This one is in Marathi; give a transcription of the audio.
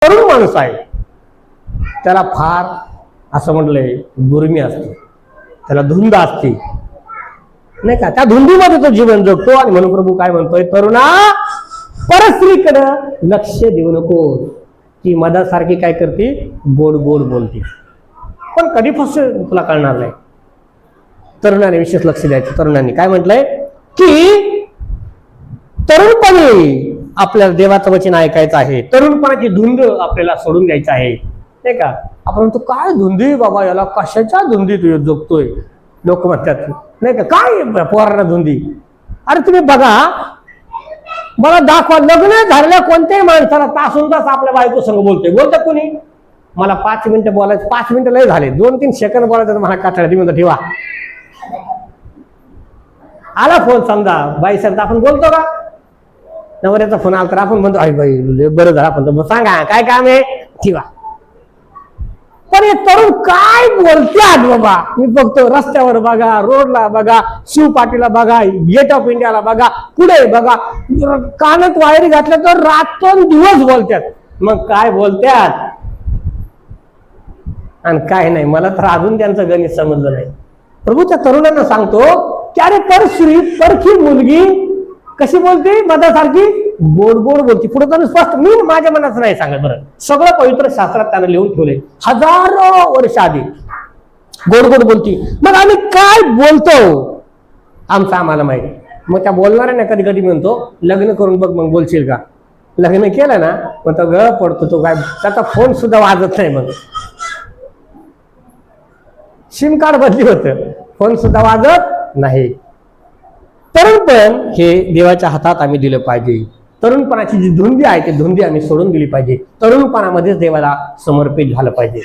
तरुण माणूस आहे त्याला फार असं म्हटलंय गुरमी असते, त्याला धुंद असते नाही का, त्या धुंदीमध्ये तो जीवन जगतो. आणि म्हणून प्रभू काय म्हणतोय, तरुणा परस्त्रीकडे लक्ष देऊ नको, ती मधासारखी काय करते, गोड गोड बोलते, पण कधी फसवेल तुला कळणार नाही. तरुणाने विशेष लक्ष द्यायचं. तरुणांनी काय म्हटलंय की तरुणपणी आपल्याला देवाचं वचन ऐकायचं आहे, तरुणपणाची धुंद आपल्याला सोडून द्यायची आहे नाही का. आपण म्हणतो काय धुंदी बाबा, याला कशाच्या धुंदी तू जगतोय, लोक म्हणतात नाही का, काय पोरांना धुंदी. अरे तुम्ही बघा, मला दाखवा लग्न झालेल्या कोणत्याही माणसाला तासून तास आपल्या बायको संग बोलतं कोणी. मला 5 मिनिटं बोलायचं, 5 मिनिटं लय झाले, 2-3 सेकंद बोलायचं मला काटाळा तुम्ही ठेवा. आला फोन समजा बाई सर, आपण बोलतो का, नवऱ्याचा फोन आला तर आपण म्हणतो आई बाई बरं झालं, आपण सांगा काय काम आहे ठेवा. पण हे तरुण काय बोलतात बाबा, मी बघतो रस्त्यावर बघा, रोडला बघा, शिव पाटीला बघा, गेट ऑफ इंडियाला बघा, पुढे बघा, कानात वायरी घातल्या तर रात्रंदिवस बोलतात. मग काय बोलतात आणि काय नाही, मला तर अजून त्यांचं गणित समजलं नाही. प्रभू त्या तरुणांना सांगतो की अरे परखी मुलगी कशी बोलते, मधासारखी गोड गोड बोलते. पुढे जाऊन स्पष्ट, मी माझ्या मनाचं नाही सांगत, बरं सगळं पवित्र शास्त्रात त्यानं लिहून ठेवले, हजारो वर्ष आधी गोड गोड बोलती. मग आम्ही काय बोलतो आमचं आम्हाला माहिती. मग त्या बोलणाऱ्यांना कधी कधी म्हणतो लग्न करून बघ मग बोलशील का. लग्न केलं ना मग तो गळ पडतो, तो काय त्याचा फोन सुद्धा वाजत नाही, मग सिम कार्ड बदली होतं, फोन सुद्धा वाजत नाही. तरुणपण हे देवाच्या हातात आम्ही दिलं पाहिजे. तरुणपणाची जी धुंदी आहे ती धुंदी आम्ही सोडून दिली पाहिजे. तरुणपणामध्येच देवाला समर्पित झालं पाहिजे.